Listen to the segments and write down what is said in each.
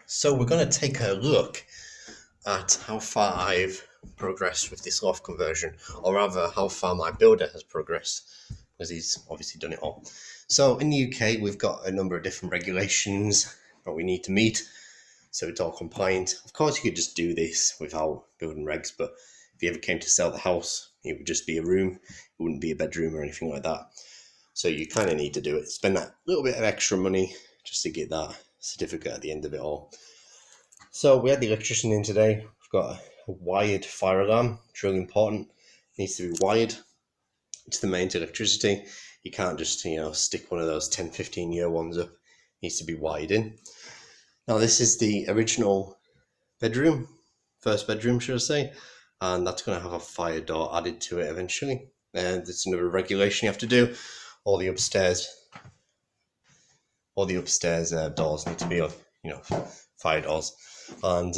So we're going to take a look at how far I've progressed with this loft conversion, or rather how far my builder has progressed, because he's obviously done it all. So in the UK, we've got a number of different regulations that we need to meet, so it's all compliant. Of course, you could just do this without building regs, but if you ever came to sell the house, it would just be a room. It wouldn't be a bedroom or anything like that. So you kind of need to do it. Spend that little bit of extra money just to get that certificate at the end of it all. So we had the electrician in today. We've got a wired fire alarm. It's really important. It needs to be wired to the mains electricity. You can't just, stick one of those 10, 15-year ones up. It needs to be wired in. Now this is the original bedroom, first bedroom, should I say, and that's going to have a fire door added to it eventually. And it's another regulation you have to do. All the upstairs doors need to be, fire doors. And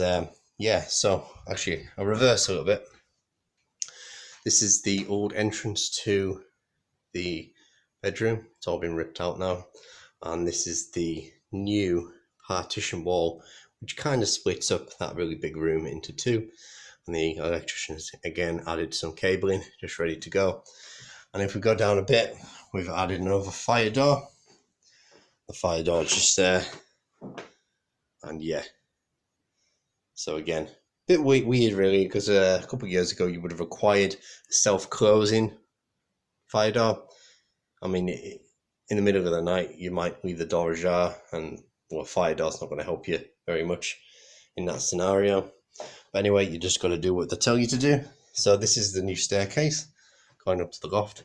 so actually I'll reverse a little bit. This is the old entrance to the bedroom. It's all been ripped out now. And this is the new partition wall, which kind of splits up that really big room into two. And the electrician has again added some cabling, just ready to go. And if we go down a bit, we've added another fire door. The fire door is just there. And so again, a bit weird really, because a couple of years ago you would have required a self-closing fire door. I mean, in the middle of the night, you might leave the door ajar, and a fire door's not going to help you very much in that scenario. But anyway, you just got to do what they tell you to do. So this is the new staircase going up to the loft.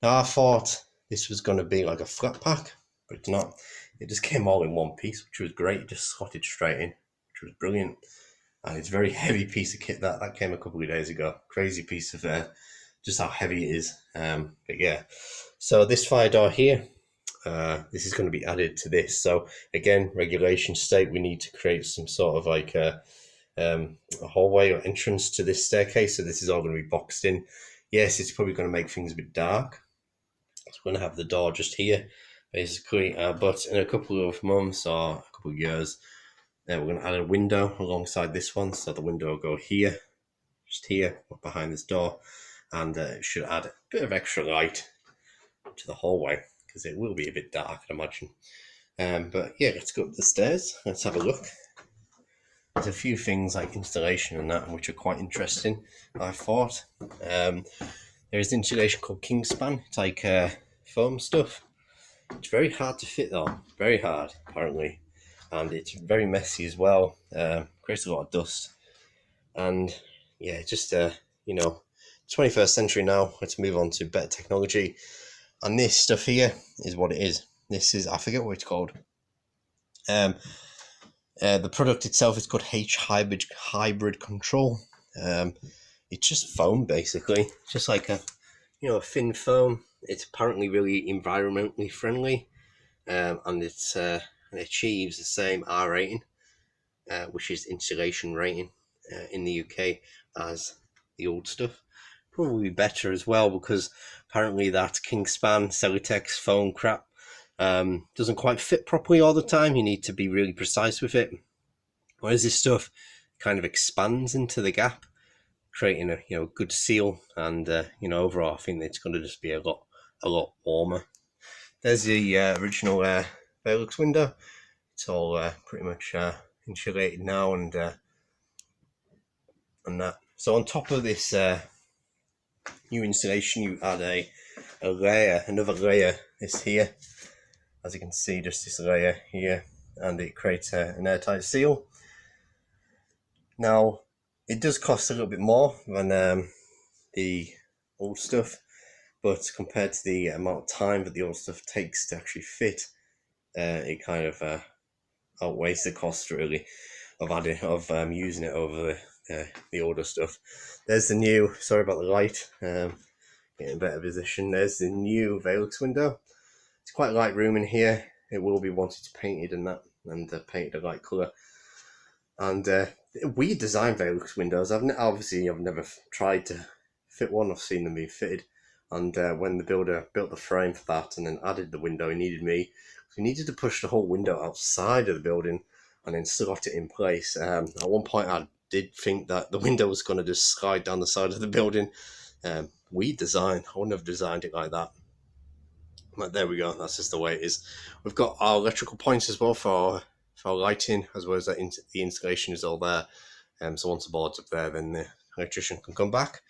Now I thought this was going to be like a flat pack, but it's not. It just came all in one piece, which was great. It just slotted straight in, which was brilliant. And it's a very heavy piece of kit that came a couple of days ago. Crazy piece of just how heavy it is. But yeah, so this fire door here, this is going to be added to this. So again, regulations state we need to create some sort of like a hallway or entrance to this staircase. So this is all going to be boxed in. Yes, it's probably going to make things a bit dark. So we're going to have the door just here, basically. But in a couple of months or a couple of years, we're going to add a window alongside this one. So the window will go here, just here, behind this door. And it should add a bit of extra light to the hallway, because it will be a bit dark, I'd imagine. But yeah, let's go up the stairs. Let's have a look. There's a few things like installation and that, which are quite interesting, I thought. There is insulation called Kingspan. It's like foam stuff. It's very hard to fit though, very hard apparently, and it's very messy as well. Creates a lot of dust, and yeah, just 21st century now. Let's move on to better technology, and this stuff here is what it is. This is, I forget what it's called. The product itself is called H hybrid control. It's just foam basically, just like a thin foam. It's apparently really environmentally friendly, and it achieves the same R rating, which is insulation rating in the UK, as the old stuff. Probably better as well, because apparently that Kingspan Celotex foam crap doesn't quite fit properly all the time. You need to be really precise with it. Whereas this stuff kind of expands into the gap, creating a good seal, and overall I think it's going to just be a lot warmer. There's the original Valence window. It's all pretty much insulated now, and that. So on top of this new installation, you add another layer. This here, as you can see, just this layer here, and it creates an airtight seal. Now, it does cost a little bit more than the old stuff, but compared to the amount of time that the old stuff takes to actually fit, it kind of outweighs the cost really of using it over the older stuff. There's the new, sorry about the light, getting a better position. There's the new Valence window. It's quite a light room in here. It will be wanted to painted and painted a light colour. And we design Valence windows. I've never tried to fit one. I've seen them being fitted. And when the builder built the frame for that and then added the window, he needed to push the whole window outside of the building and then slot it in place. At one point I did think that the window was going to just slide down the side of the building. We designed, I wouldn't have designed it like that. But there we go, that's just the way it is. We've got our electrical points as well for our lighting, as well as that the installation is all there. So once the board's up there, then the electrician can come back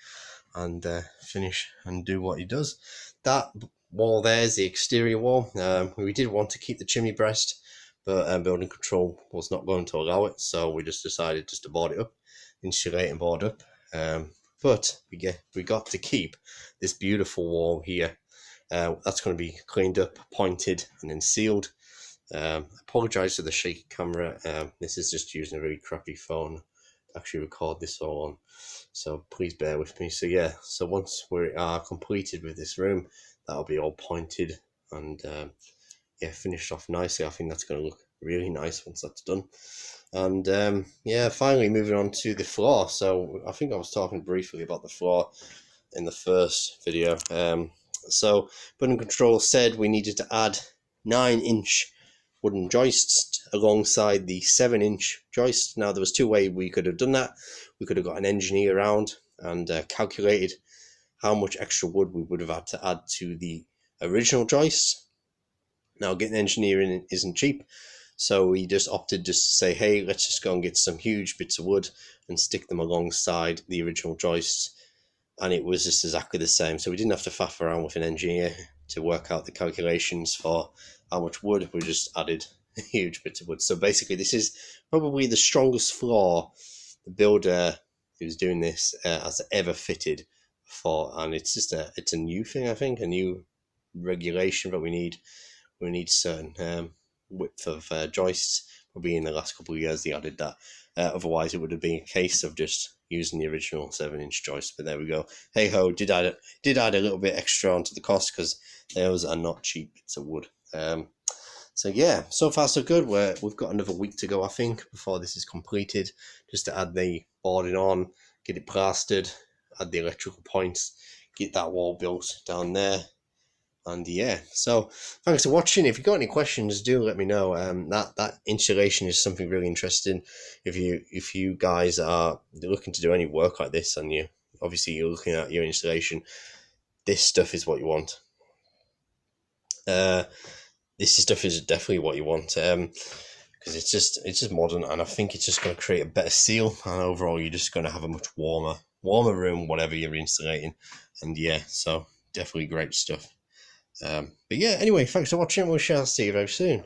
and finish and do what he does. That wall there is the exterior wall. We did want to keep the chimney breast, but building control was not going to allow it, so we just decided just to board it up, insulate and board up. But we got to keep this beautiful wall here. That's going to be cleaned up, pointed, and then sealed. Apologise for the shaky camera. This is just using a really crappy phone to actually record this all on, so please bear with me. So yeah, so once we are completed with this room, that'll be all pointed and yeah, finished off nicely. I think that's going to look really nice once that's done. And yeah, finally moving on to the floor. So I think I was talking briefly about the floor in the first video. So building control said we needed to add 9-inch wooden joists alongside the 7-inch joist. Now there was two ways we could have done that. We could have got an engineer around and calculated how much extra wood we would have had to add to the original joist. Now getting an engineer in isn't cheap, so we just opted just to say, hey, let's just go and get some huge bits of wood and stick them alongside the original joists, and it was just exactly the same. So we didn't have to faff around with an engineer to work out the calculations for how much wood. We just added huge bits of wood. So basically this is probably the strongest floor the builder who's doing this has ever fitted for, and it's just it's a new thing, I think, a new regulation that we need certain width of joists. Probably in the last couple of years they added that. Otherwise it would have been a case of just using the original 7-inch joist. But there we go. Hey ho, did add a little bit extra onto the cost because those are not cheap bits of wood. So yeah, so far so good. We've got another week to go, I think, before this is completed, just to add the boarding on, get it plastered, add the electrical points, get that wall built down there. And yeah, so thanks for watching. If you've got any questions, do let me know. That insulation is something really interesting. If you guys are looking to do any work like this, and you're looking at your installation, this stuff is what you want. This stuff is definitely what you want, because it's just modern, and I think it's just going to create a better seal, and overall you're just going to have a much warmer room, whatever you're insulating. And yeah, so definitely great stuff. But yeah, anyway, thanks for watching. We shall see you very soon.